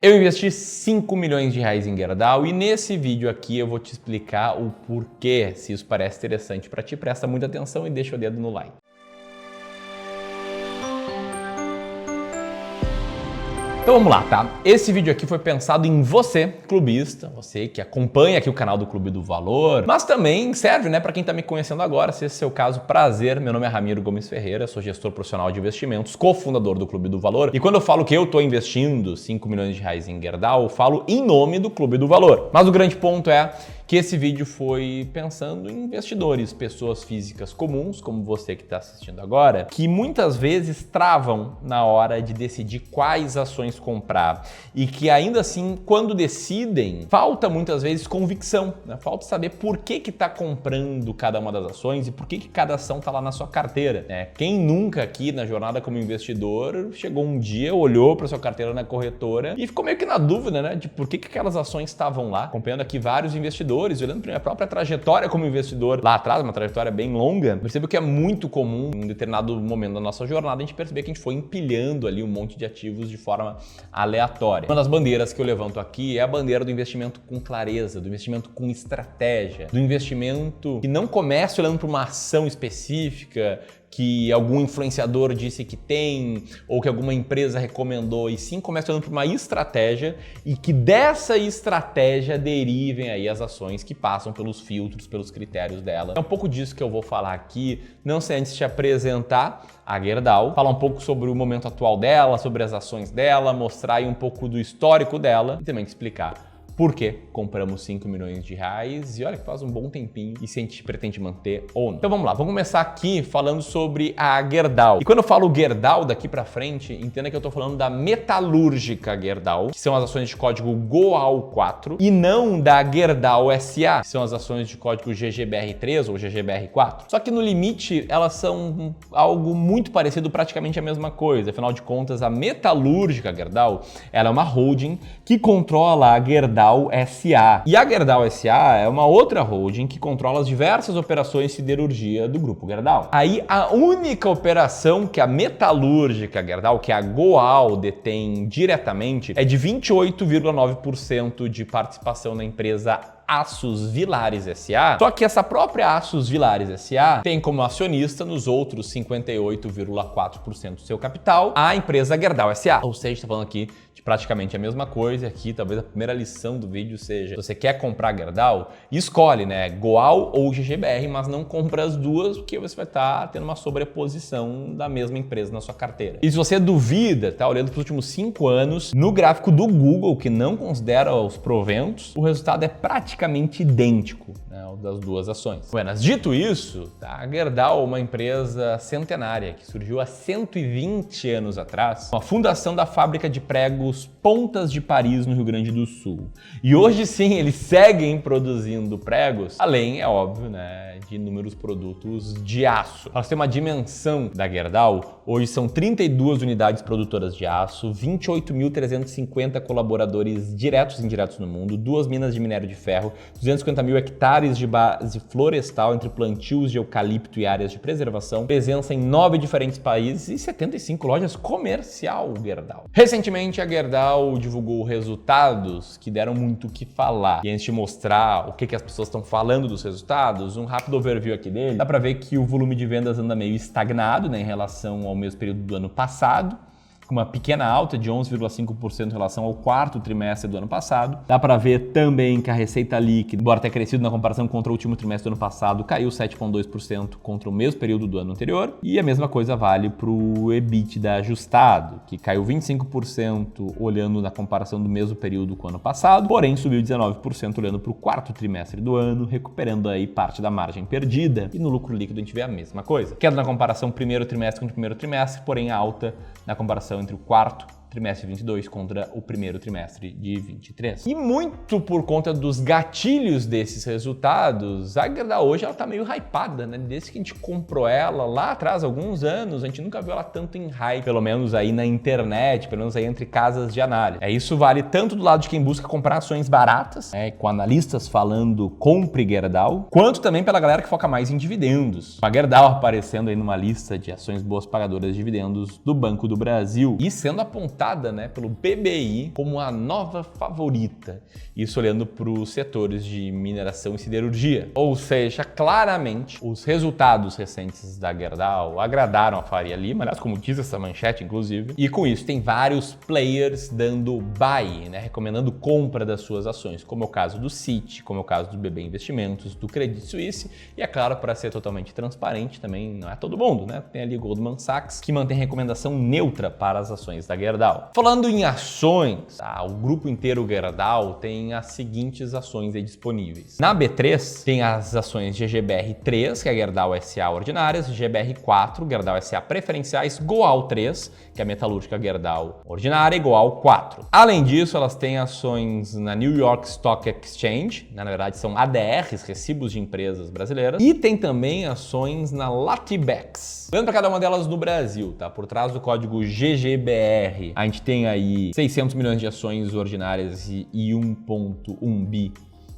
Eu investi 5 milhões de reais em Gerdau e nesse vídeo aqui eu vou te explicar o porquê. Se isso parece interessante para ti, presta muita atenção e deixa o dedo no like. Então vamos lá, tá? Esse vídeo aqui foi pensado em você, clubista, você que acompanha aqui o canal do Clube do Valor, mas também serve, né, para quem tá me conhecendo agora. Se esse é o seu caso, prazer. Meu nome é Ramiro Gomes Ferreira, sou gestor profissional de investimentos, cofundador do Clube do Valor. E quando eu falo que eu tô investindo 5 milhões de reais em Gerdau, eu falo em nome do Clube do Valor. Mas o grande ponto é que esse vídeo foi pensando em investidores, pessoas físicas comuns, como você que está assistindo agora, que muitas vezes travam na hora de decidir quais ações comprar e que ainda assim, quando decidem, falta muitas vezes convicção, né? Falta saber por que está comprando cada uma das ações e por que cada ação está lá na sua carteira, né? Quem nunca aqui na jornada como investidor chegou um dia, olhou para sua carteira na corretora e ficou meio que na dúvida, né, de por que aquelas ações estavam lá, acompanhando aqui vários investidores, olhando para minha própria trajetória como investidor lá atrás, uma trajetória bem longa, percebo que é muito comum em um determinado momento da nossa jornada a gente perceber que a gente foi empilhando ali um monte de ativos de forma aleatória. Uma das bandeiras que eu levanto aqui é a bandeira do investimento com clareza, do investimento com estratégia, do investimento que não comece olhando para uma ação específica que algum influenciador disse que tem, ou que alguma empresa recomendou, e sim começa olhando para uma estratégia e que dessa estratégia derivem aí as ações que passam pelos filtros, pelos critérios dela. É um pouco disso que eu vou falar aqui, não sei antes de te apresentar a Gerdau, falar um pouco sobre o momento atual dela, sobre as ações dela, mostrar aí um pouco do histórico dela e também te explicar por que compramos 5 milhões de reais e olha que faz um bom tempinho e se a gente pretende manter ou não. Então vamos lá, vamos começar aqui falando sobre a Gerdau. E quando eu falo Gerdau daqui pra frente, entenda que eu tô falando da metalúrgica Gerdau, que são as ações de código GOAL4 e não da Gerdau SA, que são as ações de código GGBR3 ou GGBR4. Só que no limite elas são algo muito parecido, praticamente a mesma coisa. Afinal de contas, a metalúrgica Gerdau, ela é uma holding que controla a Gerdau SA. E a Gerdau SA é uma outra holding que controla as diversas operações de siderurgia do grupo Gerdau. Aí a única operação que a metalúrgica Gerdau, que a Goal detém diretamente, é de 28,9% de participação na empresa Aços Vilares SA, só que essa própria Aços Vilares SA tem como acionista nos outros 58,4% do seu capital a empresa Gerdau SA. Ou seja, está falando aqui de praticamente a mesma coisa. Aqui talvez a primeira lição do vídeo seja, se você quer comprar Gerdau, escolhe, né, Goal ou GGBR, mas não compra as duas porque você vai estar tendo uma sobreposição da mesma empresa na sua carteira. E se você duvida, tá olhando para os últimos 5 anos, no gráfico do Google, que não considera os proventos, o resultado é praticamente idêntico, né, ao das duas ações. Buenas, dito isso, tá, a Gerdau é uma empresa centenária que surgiu há 120 anos atrás, com a fundação da fábrica de pregos Pontas de Paris, no Rio Grande do Sul. E hoje sim, eles seguem produzindo pregos, além, é óbvio, né, de inúmeros produtos de aço. Para ter uma dimensão da Gerdau, hoje são 32 unidades produtoras de aço, 28.350 colaboradores diretos e indiretos no mundo, 2 minas de minério de ferro, 250 mil hectares de base florestal entre plantios de eucalipto e áreas de preservação, presença em 9 diferentes países e 75 lojas comercial Gerdau. Recentemente, a Gerdau divulgou resultados que deram muito o que falar. E antes de mostrar o que as pessoas estão falando dos resultados, um rápido overview aqui dele, dá para ver que o volume de vendas anda meio estagnado, né, em relação ao mesmo período do ano passado, com uma pequena alta de 11,5% em relação ao quarto trimestre do ano passado. Dá para ver também que a receita líquida, embora tenha crescido na comparação contra o último trimestre do ano passado, caiu 7,2% contra o mesmo período do ano anterior. E a mesma coisa vale para o EBITDA ajustado, que caiu 25% olhando na comparação do mesmo período com o ano passado, porém subiu 19% olhando para o quarto trimestre do ano, recuperando aí parte da margem perdida. E no lucro líquido a gente vê a mesma coisa. Queda na comparação primeiro trimestre contra o primeiro trimestre, porém alta na comparação entre o quarto trimestre de 22 contra o primeiro trimestre de 23. E muito por conta dos gatilhos desses resultados, a Gerdau hoje ela tá meio hypada, né? Desde que a gente comprou ela lá atrás, alguns anos, a gente nunca viu ela tanto em hype, pelo menos aí na internet, pelo menos aí entre casas de análise. Isso vale tanto do lado de quem busca comprar ações baratas, né, com analistas falando compre Gerdau, quanto também pela galera que foca mais em dividendos. A Gerdau aparecendo aí numa lista de ações boas pagadoras de dividendos do Banco do Brasil e sendo apontada apontada, né, pelo BBI como a nova favorita. Isso olhando para os setores de mineração e siderurgia. Ou seja, claramente, os resultados recentes da Gerdau agradaram a Faria Lima, aliás, como diz essa manchete, inclusive. E com isso, tem vários players dando buy, né, recomendando compra das suas ações, como é o caso do Citi, como é o caso do BB Investimentos, do Credit Suisse. E é claro, para ser totalmente transparente, também não é todo mundo, né? Tem ali Goldman Sachs, que mantém recomendação neutra para as ações da Gerdau. Falando em ações, o grupo inteiro Gerdau tem as seguintes ações aí disponíveis. Na B3 tem as ações GGBR3, que é a Gerdau SA ordinárias, GBR4, Gerdau SA preferenciais, Goal 3, que é a metalúrgica Gerdau ordinária, e Goal 4. Além disso, elas têm ações na New York Stock Exchange, né? Na verdade são ADRs, recibos de empresas brasileiras, e tem também ações na Latibex. Olhando para cada uma delas no Brasil, tá? Por trás do código GGBR, a gente tem aí 600 milhões de ações ordinárias e 1,1 bi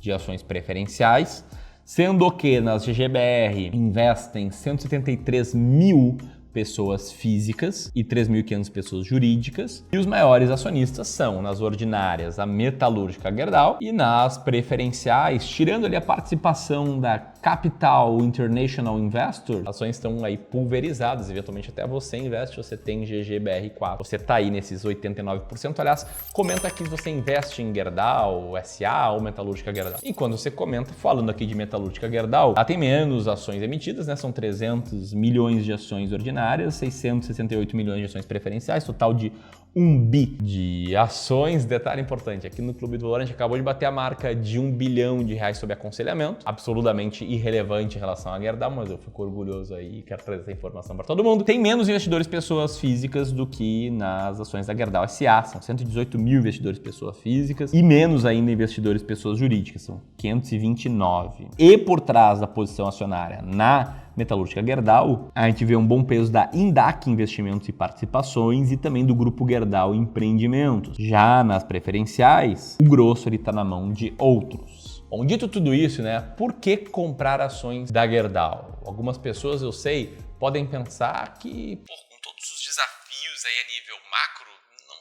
de ações preferenciais, sendo que nas GGBR investem 173 mil pessoas físicas e 3.500 pessoas jurídicas. E os maiores acionistas são, nas ordinárias, a metalúrgica Gerdau, e nas preferenciais, tirando ali a participação da Capital International Investor, as ações estão aí pulverizadas, eventualmente até você investe, você tem GGBR4, você tá aí nesses 89%. Aliás, comenta aqui se você investe em Gerdau, SA ou metalúrgica Gerdau. E quando você comenta, falando aqui de metalúrgica Gerdau, ela tem menos ações emitidas, né? São 300 milhões de ações ordinárias, 668 milhões de ações preferenciais, total de 1 bi de ações. Detalhe importante, aqui no Clube do Valor a gente acabou de bater a marca de R$1 bilhão sob aconselhamento, absolutamente irrelevante em relação à Gerdau, mas eu fico orgulhoso aí e quero trazer essa informação para todo mundo. Tem menos investidores pessoas físicas do que nas ações da Gerdau SA, são 118 mil investidores pessoas físicas, e menos ainda investidores pessoas jurídicas, são 529. E por trás da posição acionária na metalúrgica Gerdau, a gente vê um bom peso da Indac Investimentos e Participações e também do grupo Gerdau Empreendimentos. Já nas preferenciais, o grosso ele está na mão de outros. Bom, dito tudo isso, né, por que comprar ações da Gerdau? Algumas pessoas, eu sei, podem pensar que, com todos os desafios aí a nível macro,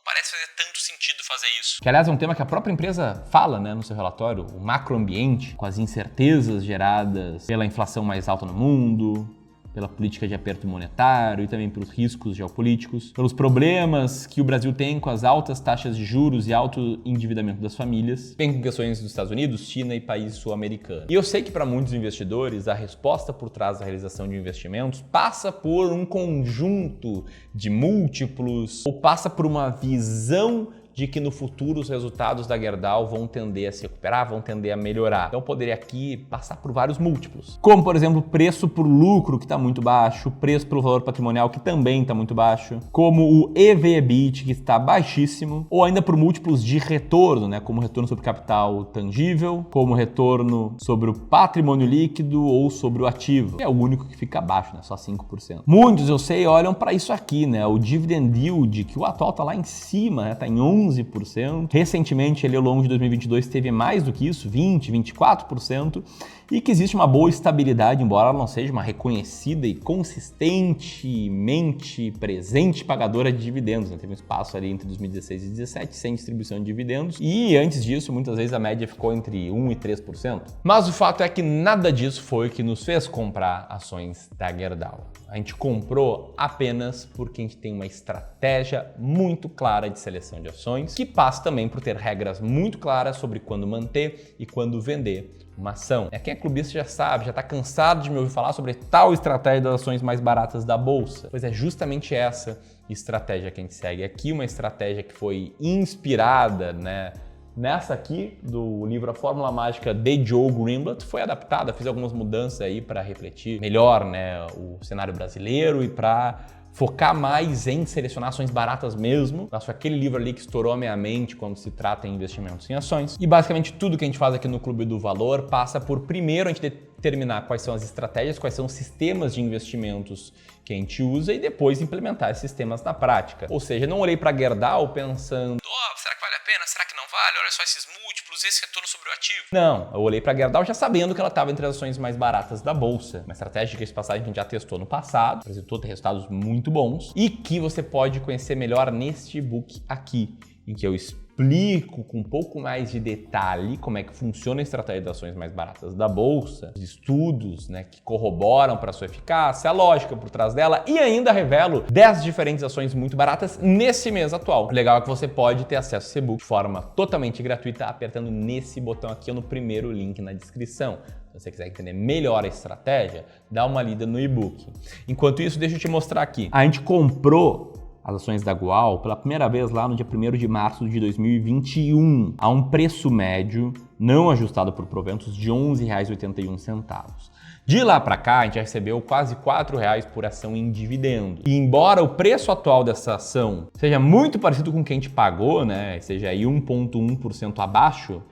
parece fazer tanto sentido fazer isso. Que, aliás, é um tema que a própria empresa fala, né, no seu relatório, o macroambiente, com as incertezas geradas pela inflação mais alta no mundo, pela política de aperto monetário e também pelos riscos geopolíticos, pelos problemas que o Brasil tem com as altas taxas de juros e alto endividamento das famílias, bem com questões dos Estados Unidos, China e países sul-americanos. E eu sei que para muitos investidores a resposta por trás da realização de investimentos passa por um conjunto de múltiplos ou passa por uma visão de que no futuro os resultados da Gerdau vão tender a se recuperar, vão tender a melhorar. Então eu poderia aqui passar por vários múltiplos. Como, por exemplo, preço por lucro, que está muito baixo, preço pelo valor patrimonial, que também está muito baixo, como o EV/EBIT, que está baixíssimo, ou ainda por múltiplos de retorno, né? Como retorno sobre capital tangível, como retorno sobre o patrimônio líquido ou sobre o ativo. É o único que fica abaixo, né? Só 5%. Muitos, eu sei, olham para isso aqui, né? O dividend yield, que o atual está lá em cima, né? Está em 11%. Recentemente, ele ao longo de 2022 teve mais do que isso, 20%, 24%, e que existe uma boa estabilidade, embora ela não seja uma reconhecida e consistentemente presente pagadora de dividendos, né? Teve um espaço ali entre 2016 e 2017 sem distribuição de dividendos, e antes disso, muitas vezes a média ficou entre 1% e 3%. Mas o fato é que nada disso foi o que nos fez comprar ações da Gerdau. A gente comprou apenas porque a gente tem uma estratégia muito clara de seleção de ações, que passa também por ter regras muito claras sobre quando manter e quando vender uma ação. Quem é clubista já sabe, já está cansado de me ouvir falar sobre tal estratégia das ações mais baratas da bolsa. Pois é justamente essa estratégia que a gente segue aqui, uma estratégia que foi inspirada, né, nessa aqui do livro A Fórmula Mágica de Joe Greenblatt, foi adaptada, fiz algumas mudanças aí para refletir melhor, né, o cenário brasileiro e para focar mais em selecionar ações baratas mesmo. Foi aquele livro ali que estourou a minha mente quando se trata em investimentos em ações. E basicamente tudo que a gente faz aqui no Clube do Valor passa por, primeiro, a gente determinar quais são as estratégias, quais são os sistemas de investimentos que a gente usa e depois implementar esses sistemas na prática. Ou seja, não olhei para a Gerdau pensando, será que vale a pena? Será que não vale? Olha só esses múltiplos, esse retorno sobre o ativo. Não, eu olhei para a Gerdau já sabendo que ela estava entre as ações mais baratas da bolsa. Uma estratégia que esse passagem a gente já testou no passado, apresentou resultados muito bons e que você pode conhecer melhor neste e-book aqui, em que eu explico com um pouco mais de detalhe como é que funciona a estratégia das ações mais baratas da bolsa, os estudos, né, que corroboram para sua eficácia, a lógica por trás dela e ainda revelo 10 diferentes ações muito baratas nesse mês atual. O legal é que você pode ter acesso a esse e-book de forma totalmente gratuita apertando nesse botão aqui ou no primeiro link na descrição. Se você quiser entender melhor a estratégia, dá uma lida no e-book. Enquanto isso, deixa eu te mostrar aqui. A gente comprou as ações da Goal pela primeira vez lá no dia 1º de março de 2021, a um preço médio não ajustado por proventos de R$ 11,81. De lá para cá, a gente recebeu quase R$ 4,00 por ação em dividendo. E embora o preço atual dessa ação seja muito parecido com o que a gente pagou, né, seja aí 1,1% abaixo,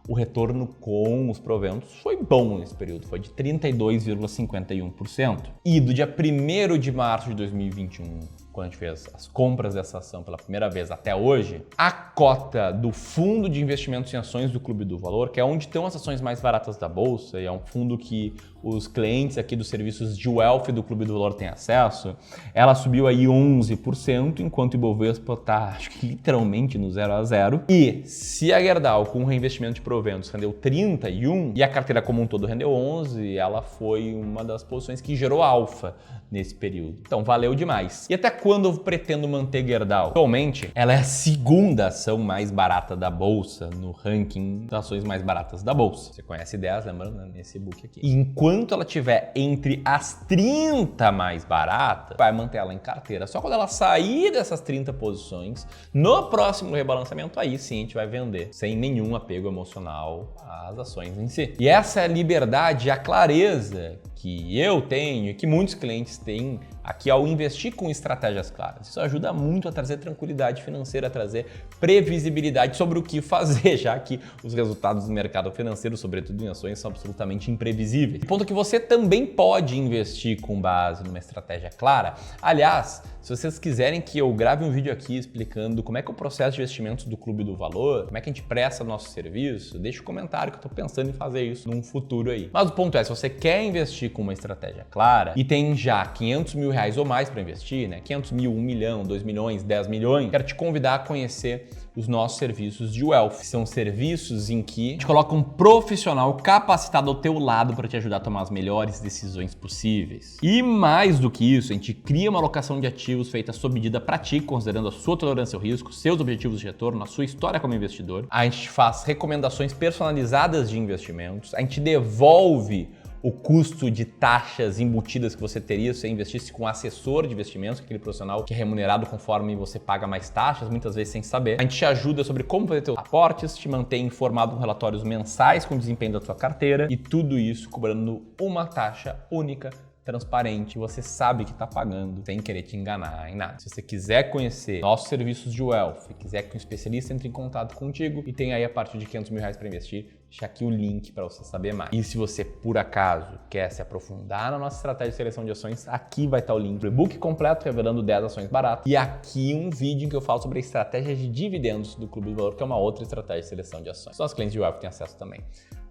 o retorno com os proventos foi bom nesse período, foi de 32,51%. E do dia 1º de março de 2021, quando a gente fez as compras dessa ação pela primeira vez até hoje, a cota do fundo de investimentos em ações do Clube do Valor, que é onde estão as ações mais baratas da bolsa, e é um fundo que os clientes aqui dos serviços de wealth do Clube do Valor têm acesso, ela subiu aí 11%, enquanto o Ibovespa está, acho que literalmente no 0 a 0. E se a Gerdau, com reinvestimento de proventos, rendeu 31 e a carteira como um todo rendeu 11, ela foi uma das posições que gerou alfa nesse período. Então valeu demais. E até quando eu pretendo manter Gerdau? Atualmente, ela é a segunda ação mais barata da bolsa no ranking das ações mais baratas da bolsa. Você conhece 10, lembrando, né, nesse e-book aqui. E enquanto ela estiver entre as 30 mais baratas, vai manter ela em carteira. Só quando ela sair dessas 30 posições, no próximo rebalanceamento, aí sim a gente vai vender, sem nenhum apego emocional às ações em si. E essa é a liberdade, a clareza que eu tenho e que muitos clientes têm aqui ao investir com estratégias claras. Isso ajuda muito a trazer tranquilidade financeira, a trazer previsibilidade sobre o que fazer, já que os resultados do mercado financeiro, sobretudo em ações, são absolutamente imprevisíveis. Ponto que você também pode investir com base numa estratégia clara. Aliás, se vocês quiserem que eu grave um vídeo aqui explicando como é que é o processo de investimentos do Clube do Valor, como é que a gente presta nosso serviço, deixa um comentário que eu tô pensando em fazer isso num futuro aí. Mas o ponto é, se você quer investir com uma estratégia clara e tem já 500 mil reais ou mais para investir, né? 500 mil, 1 milhão, 2 milhões, 10 milhões, quero te convidar a conhecer os nossos serviços de wealth. São serviços em que a gente coloca um profissional capacitado ao teu lado para te ajudar a tomar as melhores decisões possíveis. E mais do que isso, a gente cria uma alocação de ativos feita sob medida para ti, considerando a sua tolerância ao risco, seus objetivos de retorno, a sua história como investidor. A gente faz recomendações personalizadas de investimentos, a gente devolve o custo de taxas embutidas que você teria se você investisse com um assessor de investimentos, aquele profissional que é remunerado conforme você paga mais taxas, muitas vezes sem saber. A gente te ajuda sobre como fazer seus aportes, te mantém informado com relatórios mensais com o desempenho da sua carteira e tudo isso cobrando uma taxa única, transparente, você sabe que está pagando sem querer te enganar em nada. Se você quiser conhecer nossos serviços de wealth, quiser que um especialista entre em contato contigo e tem aí a partir de 500 mil reais para investir, deixa aqui o link para você saber mais. E se você, por acaso, quer se aprofundar na nossa estratégia de seleção de ações, aqui vai estar o link para o e-book completo revelando 10 ações baratas e aqui um vídeo em que eu falo sobre a estratégia de dividendos do Clube do Valor, que é uma outra estratégia de seleção de ações. Os nossos clientes de wealth têm acesso também.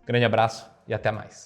Grande abraço e até mais.